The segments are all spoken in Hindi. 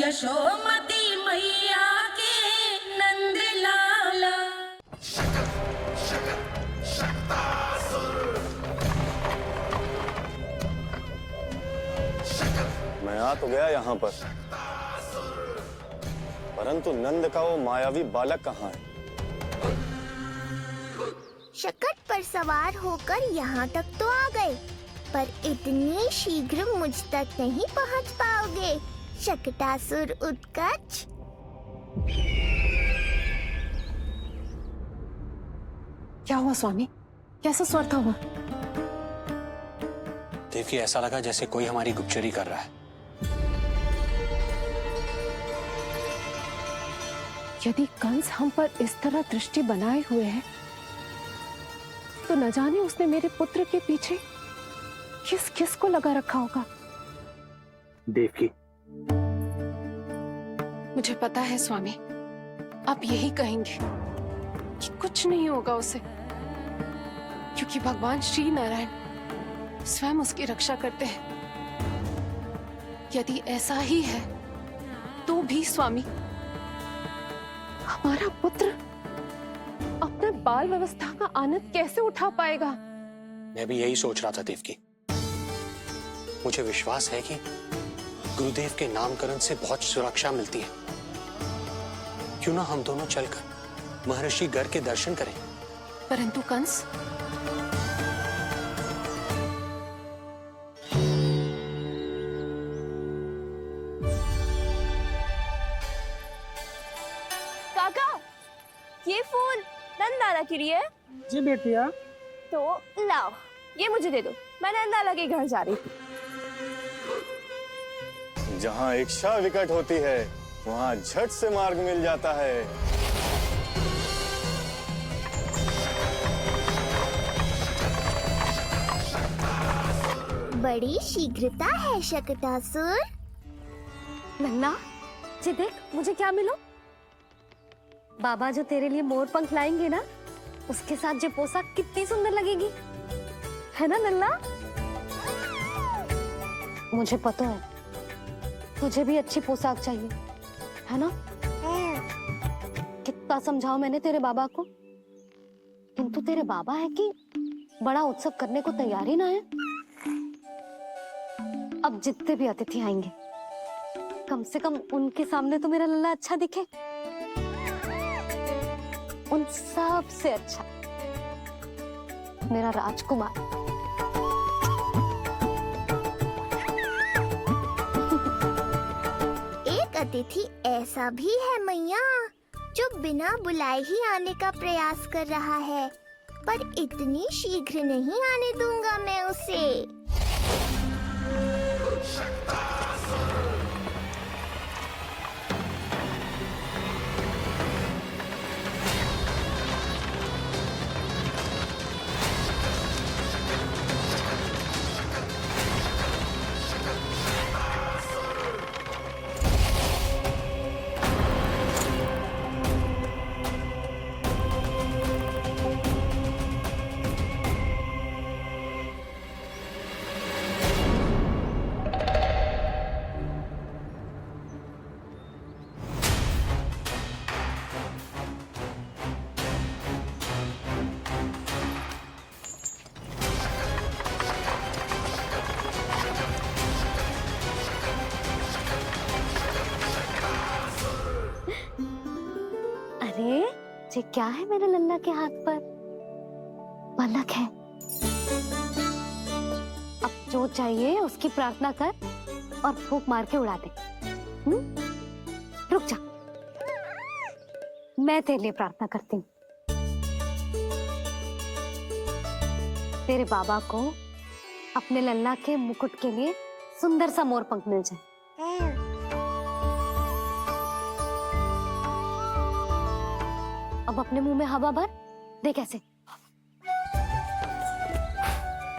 यशोमती मैया के नंद लाला। मैं आ तो गया यहाँ पर, परंतु नंद का वो मायावी बालक कहाँ है? शकट पर सवार होकर यहाँ तक तो आ गए, पर इतनी शीघ्र मुझ तक नहीं पहुँच पाओगे शकटासुर उत्कच। क्या हुआ स्वामी? कैसा स्वर था वो? देवकी, ऐसा लगा जैसे कोई हमारी गुप्तचरी कर रहा है। यदि कंस हम पर इस तरह दृष्टि बनाए हुए है, तो न जाने उसने मेरे पुत्र के पीछे किस किस को लगा रखा होगा। देवकी, मुझे पता है स्वामी, आप यही कहेंगे कि कुछ नहीं होगा उसे, क्योंकि भगवान श्री नारायण स्वयं उसकी रक्षा करते हैं। यदि ऐसा ही है तो भी स्वामी, हमारा पुत्र अपने बाल व्यवस्था का आनंद कैसे उठा पाएगा? मैं भी यही सोच रहा था देवकी। मुझे विश्वास है कि गुरुदेव के नामकरण से बहुत सुरक्षा मिलती है। क्यों ना हम दोनों चलकर महर्षि गर के दर्शन करें। परंतु कंस, काका, ये फूल नंदाला के लिए है। जी बेटिया। तो लाओ, ये मुझे दे दो, मैं नंदाला के घर जा रही थी। जहाँ इच्छा विकट होती है, वहाँ झट से मार्ग मिल जाता है। बड़ी शीघ्रता है शकटासुर। नन्ना जी, देख मुझे क्या मिलो। बाबा जो तेरे लिए मोर पंख लाएंगे ना, उसके साथ जो पोशाक कितनी सुंदर लगेगी, है ना नन्ना? मुझे पता है तुझे भी अच्छी पोशाक चाहिए, है ना? कितना समझाओ मैंने तेरे बाबा को, किंतु तेरे बाबा है कि बड़ा उत्सव करने को तैयार ही ना है। अब जितने भी अतिथि आएंगे, कम से कम उनके सामने तो मेरा लल्ला अच्छा दिखे। उन सब से अच्छा मेरा राजकुमार। एक अतिथि ऐसा भी है मैया, जो बिना बुलाए ही आने का प्रयास कर रहा है, पर इतनी शीघ्र नहीं आने दूंगा मैं उसे। अरे ये क्या है मेरे लल्ला के हाथ पर? पलक है। अब जो चाहिए उसकी प्रार्थना कर और फूंक मार के उड़ा दे। रुक जा, मैं तेरे लिए प्रार्थना करती हूँ। तेरे बाबा को अपने लल्ला के मुकुट के लिए सुंदर सा मोर पंख मिल जाए। अब अपने मुंह में हवा भर दे, कैसे,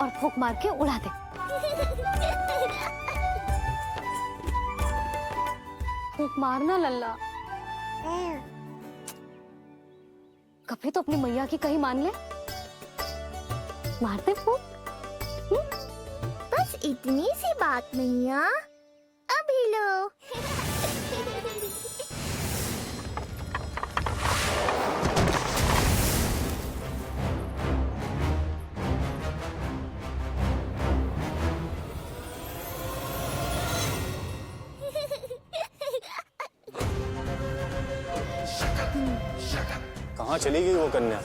और फूंक मार के उड़ा दे। फूंक मारना लल्ला, कभी तो अपनी मैया की कहीं मान ले। मार दे फूंक। बस इतनी सी बात मैया, अभी लो। कहाँ चली गई वो कन्या?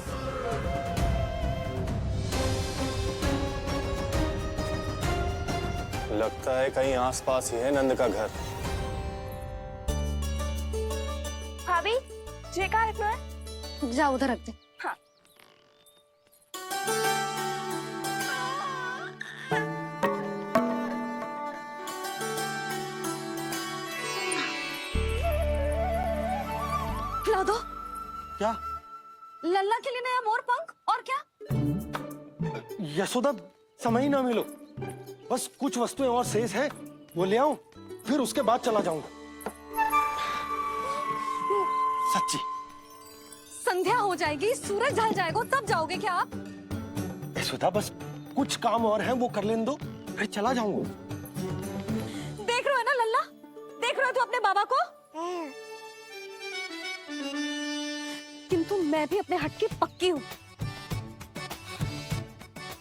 लगता है कहीं आसपास ही है नंद का घर। भाभी ये कहाँ रखना है? जा उधर रख दे। हाँ। खिला दो। क्या? लल्ला के लिए नया मोर पंख और क्या? यशोदा, समय ही ना मिलो। बस कुछ वस्तुएं और शेष हैं, वो ले आऊं, फिर उसके बाद चला जाऊंगा। सच्ची। संध्या हो जाएगी, सूरज ढल जाएगा, तब जाओगे क्या आप? यशोदा, बस कुछ काम और हैं, वो कर लेने दो, फिर चला जाऊंगा। देख रहे हो ना लल्ला, देख रहे हो तू अपने बाबा को? किंतु मैं भी अपने हट की पक्की हूँ।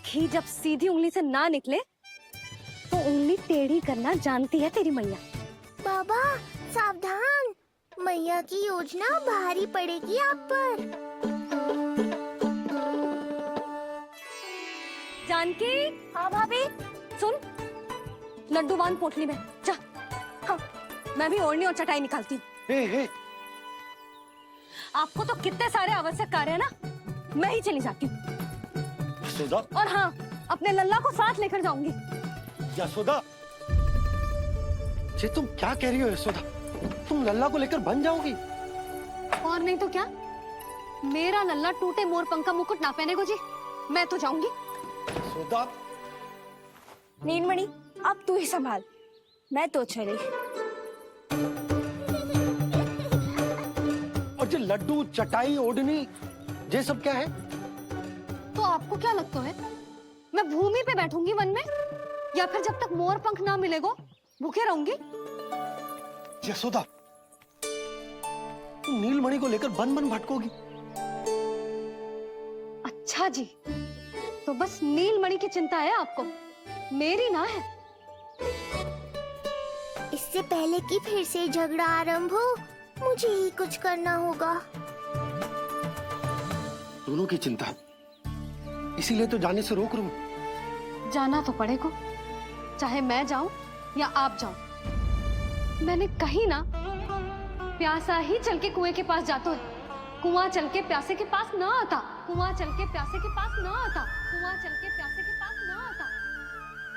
घी जब सीधी उंगली से ना निकले तो उंगली टेढ़ी करना जानती है तेरी मैया। बाबा सावधान, मैया की योजना भारी पड़ेगी आप पर। जानकी। हाँ भाभी। सुन, लड्डू बांध पोटली में, जा। हाँ, मैं भी ओढ़नी और चटाई निकालती हूँ। हे, आपको तो कितने सारे आवश्यक कार्य है ना, मैं ही चली जाती हूँ। यशोदा। और हाँ, अपने लल्ला को साथ लेकर जाऊंगी। यशोदा, ये तुम क्या कह रही हो यशोदा? तुम लल्ला को लेकर बन जाओगी? और नहीं तो क्या, मेरा लल्ला टूटे मोर पंख का मुकुट ना पहने को जी, मैं तो जाऊंगी। यशोदा। नीलमणि अब तू ही संभाल, मैं तो चली। और ये लड्डू, चटाई, ओढ़नी, ये सब क्या है? तो आपको क्या लगता है, मैं भूमि पे बैठूंगी वन में, या फिर जब तक मोर पंख ना मिलेगा भूखे रहूंगी? यशोदा, तुम नीलमणि को लेकर बन बन भटकोगी। अच्छा जी, तो बस नीलमणि की चिंता है आपको, मेरी ना है। इससे पहले कि फिर से झगड़ा आरंभ हो, मुझे ही कुछ करना होगा। दोनों की चिंता है, इसीलिए तो जाने से रोक रहा हूं। जाना तो पड़ेगा, चाहे मैं जाऊं या आप जाओ। मैंने कहीं ना, प्यासा ही चल के कुएं के पास जाता है, कुआं चल के प्यासे के पास ना आता, कुआं चल के प्यासे के पास ना आता, कुआं चल के प्यासे के पास ना आता।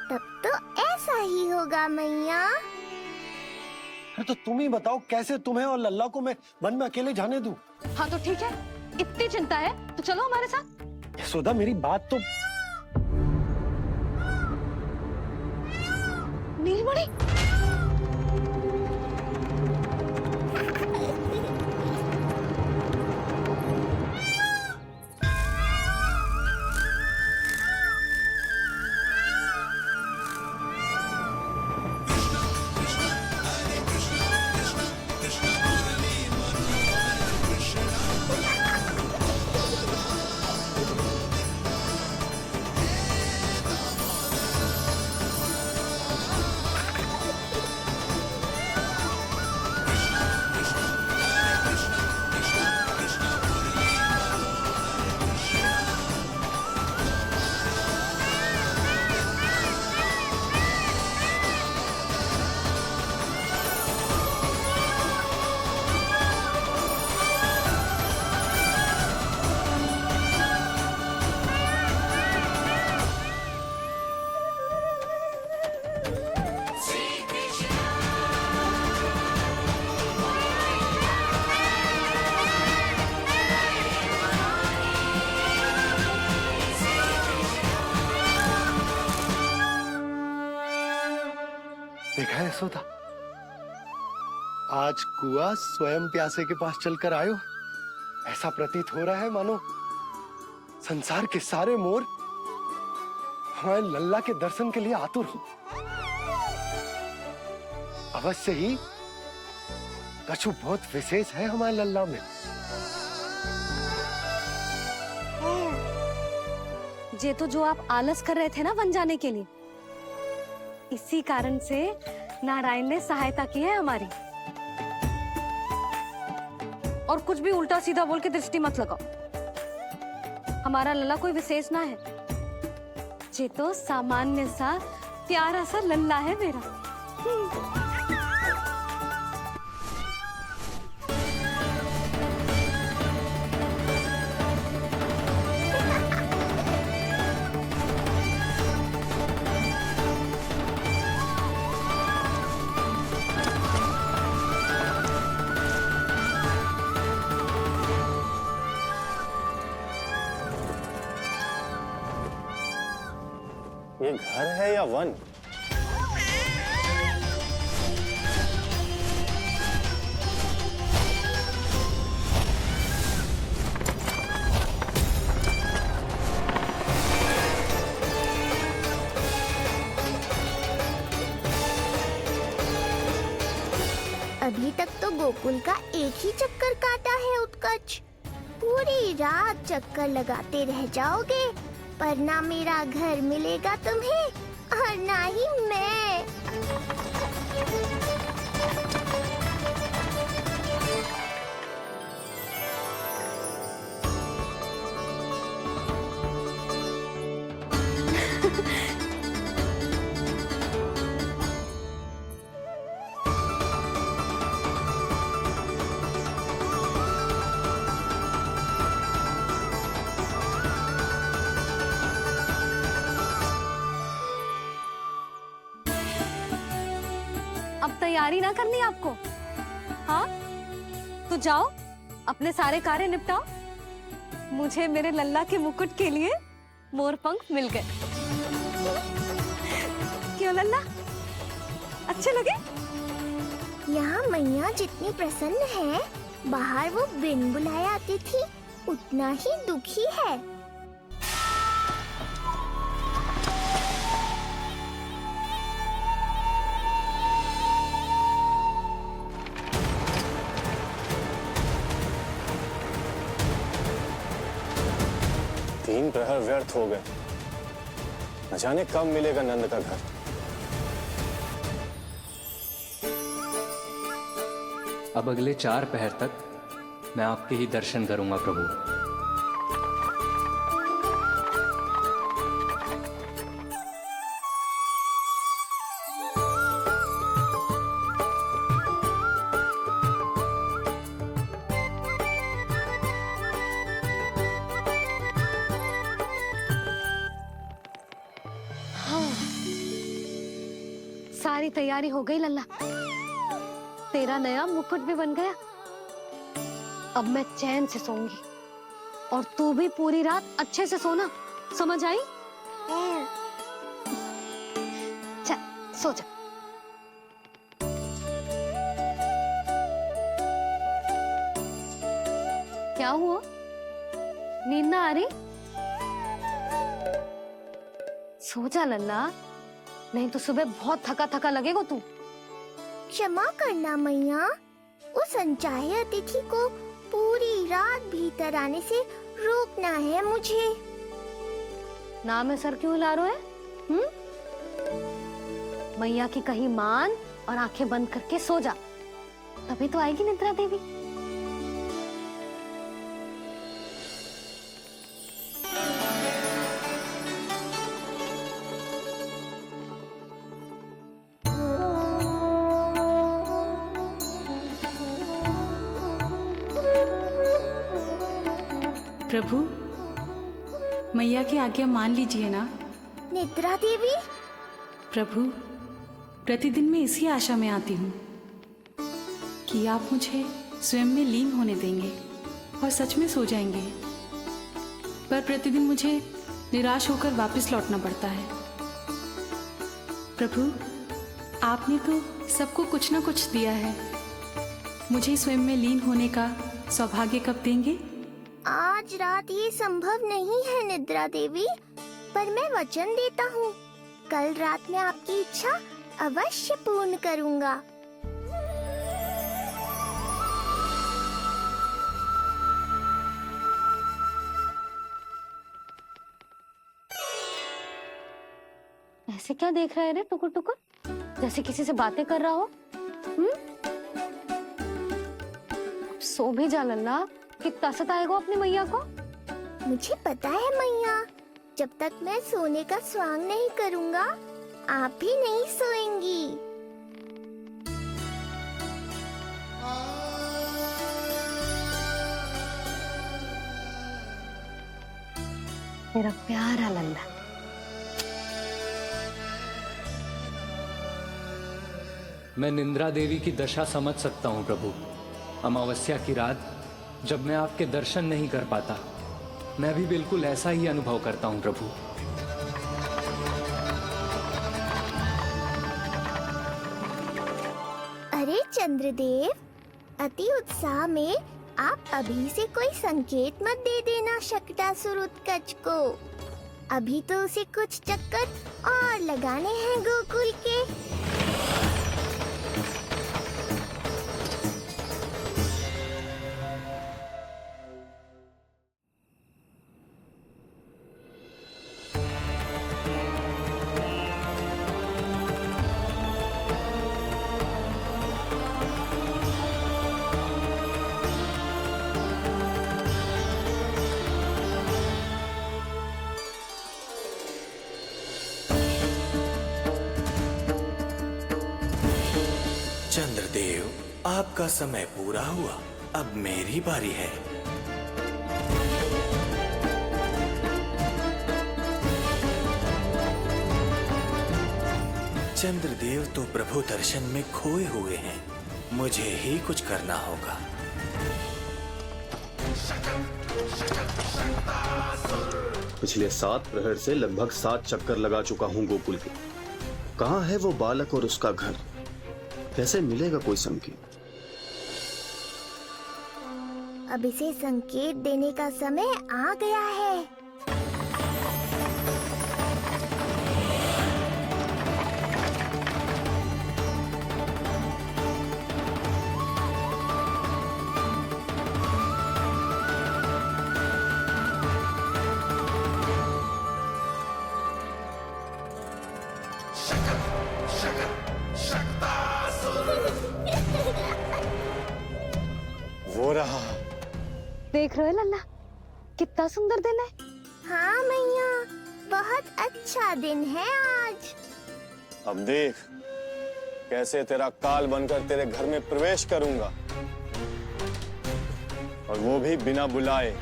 तब तो ऐसा ही होगा मैया। अरे तो तुम ही बताओ, कैसे तुम्हें और लल्ला को मैं वन में अकेले जाने दूं? हाँ तो ठीक है, इतनी चिंता है तो चलो हमारे साथ। यशोदा, मेरी बात तो। नीलमणि, देखा है यशोदा, आज कुआं स्वयं प्यासे के पास चलकर आयो। ऐसा प्रतीत हो रहा है मानो संसार के सारे मोर हमारे लल्ला के दर्शन के लिए आतुर हो। अवश्य ही कछु बहुत विशेष है हमारे लल्ला में। ये तो जो आप आलस कर रहे थे ना वन जाने के लिए, इसी कारण से नारायण ने सहायता की है हमारी। और कुछ भी उल्टा सीधा बोल के दृष्टि मत लगाओ। हमारा लल्ला कोई विशेष ना है, ये तो सामान्य सा प्यारा सा लल्ला है मेरा। ये घर है या वन? अभी तक तो गोकुल का एक ही चक्कर काटा है उत्कर्ष। पूरी रात चक्कर लगाते रह जाओगे, पर ना मेरा घर मिलेगा तुम्हें और ना ही मैं। अब तैयारी ना करनी आपको? हाँ, तो जाओ अपने सारे कार्य निपटाओ। मुझे मेरे लल्ला के मुकुट के लिए मोर पंख मिल गए। क्यों लल्ला, अच्छे लगे? यहाँ मैया जितनी प्रसन्न है, बाहर वो बिन बुलाए आती थी उतना ही दुखी है। तीन प्रहर व्यर्थ हो गए। न जाने कब मिलेगा नंद का घर। अब अगले 4 पहर तक मैं आपके ही दर्शन करूंगा प्रभु। सारी तैयारी हो गई लल्ला, तेरा नया मुकुट भी बन गया। अब मैं चैन से सोऊंगी और तू भी पूरी रात अच्छे से सोना, समझ आई? चल सो जा। क्या हुआ, नींद ना आ रही? सो जा लल्ला, नहीं तो सुबह बहुत थका थका लगेगा तू। क्षमा करना मैया, उस अनचाहे अतिथि को पूरी रात भीतर आने से रोकना है मुझे। नाम में सर क्यों हिला रहे हो? मैया की कहीं मान और आंखें बंद करके सो जा, तभी तो आएगी निद्रा देवी। प्रभु, मैया की आज्ञा मान लीजिए ना। निद्रा देवी? प्रभु, प्रतिदिन मैं इसी आशा में आती हूँ कि आप मुझे स्वयं में लीन होने देंगे और सच में सो जाएंगे, पर प्रतिदिन मुझे निराश होकर वापस लौटना पड़ता है। प्रभु, आपने तो सबको कुछ ना कुछ दिया है, मुझे स्वयं में लीन होने का सौभाग्य कब देंगे? आज रात ये संभव नहीं है निद्रा देवी, पर मैं वचन देता हूँ कल रात में आपकी इच्छा अवश्य पूर्ण करूँगा। ऐसे क्या देख रहा है रे टुकुर टुकुर, जैसे किसी से बातें कर रहा हो? सो भी जा लल्ला, कितना सताएगा अपनी मैया को। मुझे पता है मैया, जब तक मैं सोने का स्वांग नहीं करूँगा, आप भी नहीं सोएंगी। मेरा प्यारा लल्ला। मैं निंद्रा देवी की दशा समझ सकता हूँ प्रभु। अमावस्या की रात जब मैं आपके दर्शन नहीं कर पाता, मैं भी बिल्कुल ऐसा ही अनुभव करता हूँ प्रभु। अरे चंद्रदेव, अति उत्साह में आप अभी से कोई संकेत मत दे देना शक्टासुर उत्कच को। अभी तो उसे कुछ चक्कर और लगाने हैं गोकुल के। चंद्रदेव, आपका समय पूरा हुआ, अब मेरी बारी है। चंद्रदेव तो प्रभु दर्शन में खोए हुए हैं, मुझे ही कुछ करना होगा। पिछले 7 प्रहर से लगभग 7 चक्कर लगा चुका हूँ गोकुल के। कहाँ है वो बालक और उसका घर? कैसे मिलेगा कोई संकेत? अब इसे संकेत देने का समय आ गया है। वो रहा। देख रहे हो लल्ला, कितना सुंदर दिन है। हाँ मैया, बहुत अच्छा दिन है आज। अब देख कैसे तेरा काल बनकर तेरे घर में प्रवेश करूंगा, और वो भी बिना बुलाए।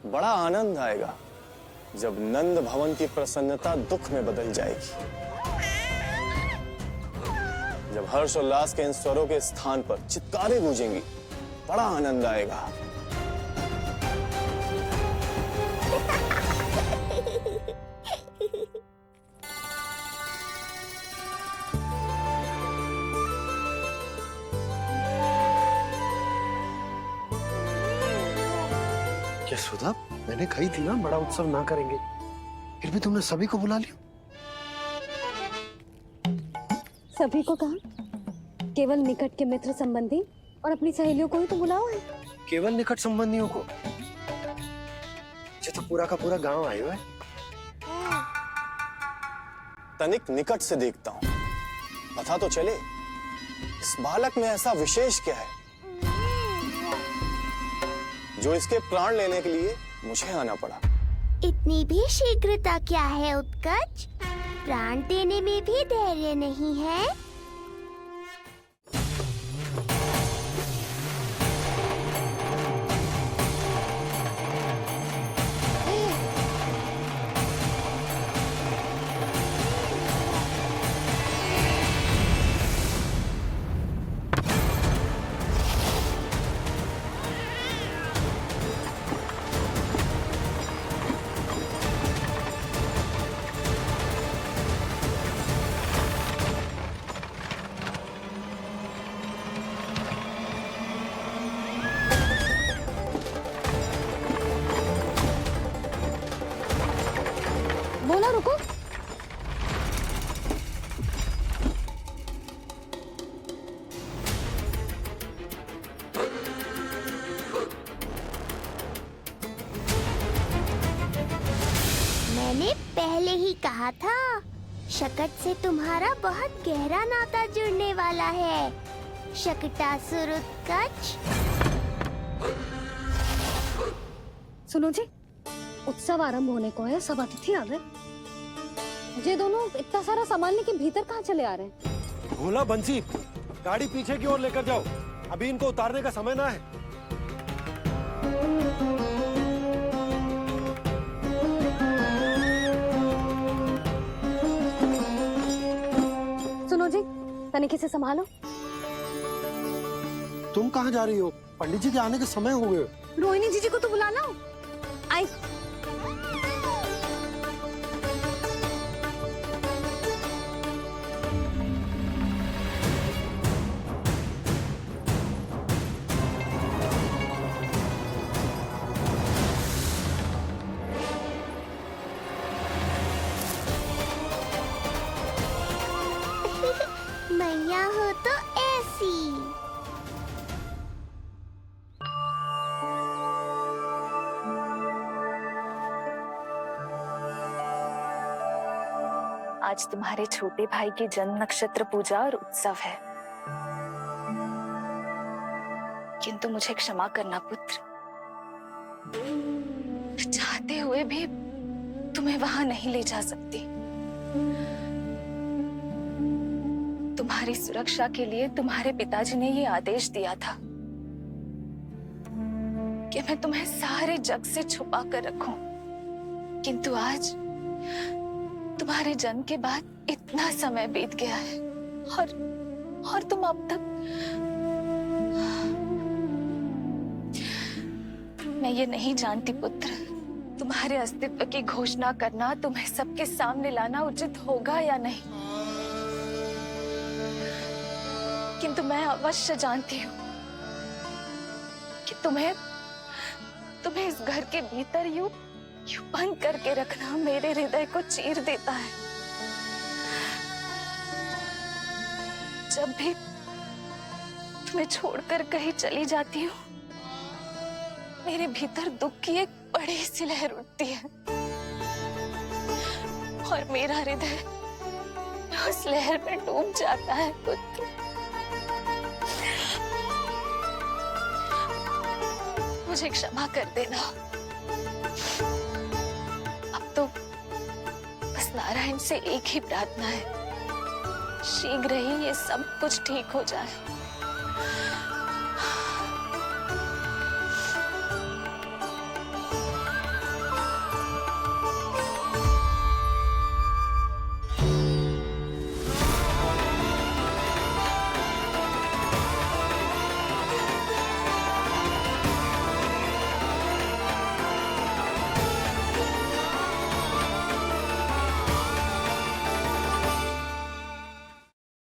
बड़ा आनंद आएगा जब नंद भवन की प्रसन्नता दुख में बदल जाएगी, जब हर्षोल्लास के इन स्वरों के स्थान पर चित्कारें गूंजेंगी। बड़ा आनंद आएगा। यशोदा, मैंने कही थी ना बड़ा उत्सव ना करेंगे, फिर भी तुमने सभी को बुला लिया। सभी को कहा? केवल निकट के मित्र संबंधी और अपनी सहेलियों को ही तो बुलाओ है। केवल निकट संबंधियों को? ये तो पूरा का पूरा गांव आयो है। तनिक निकट से देखता हूं, पता तो चले इस बालक में ऐसा विशेष क्या है जो इसके प्राण लेने के लिए मुझे आना पड़ा। इतनी भी शीघ्रता क्या है उत्कच? प्राण देने में भी धैर्य नहीं है। रुको। मैंने पहले ही कहा था, शकट से तुम्हारा बहुत गहरा नाता जुड़ने वाला है। शकटासुर उत्कच। सुनो जी, उत्सव आरंभ होने को है, सब अतिथि आ गए। ये दोनों इतना सारा सामान लेके भीतर कहाँ चले आ रहे हैं? भोला बंसी, गाड़ी पीछे की ओर लेकर जाओ, अभी इनको उतारने का समय ना है। सुनो जी, तनिक से संभालो। तुम कहाँ जा रही हो? पंडित जी के आने के समय हो गए। रोहिणी जीजी को तो बुला लो। आई। मैया हो तो ऐसी। आज तुम्हारे छोटे भाई की जन्म नक्षत्र पूजा और उत्सव है, किंतु मुझे क्षमा करना पुत्र, चाहते हुए भी तुम्हें वहां नहीं ले जा सकती। तुम्हारी सुरक्षा के लिए तुम्हारे पिताजी ने ये आदेश दिया था कि मैं तुम्हें सारे जग से छुपा कर रखूं, किंतु आज तुम्हारे जन्म के बाद इतना समय बीत गया है और तुम अब तक। मैं ये नहीं जानती पुत्र, तुम्हारे अस्तित्व की घोषणा करना, तुम्हें सबके सामने लाना उचित होगा या नहीं, किंतु मैं अवश्य जानती हूँ कि तुम्हें इस घर के भीतर यूं बंद करके रखना मेरे हृदय को चीर देता है। जब भी तुम्हें छोड़कर कहीं चली जाती हूँ, मेरे भीतर दुख की एक बड़ी सी लहर उठती है और मेरा हृदय उस लहर में डूब जाता है पुत्र। मुझे क्षमा कर देना। अब तो बस नारायण से एक ही प्रार्थना है, शीघ्र ही ये सब कुछ ठीक हो जाए।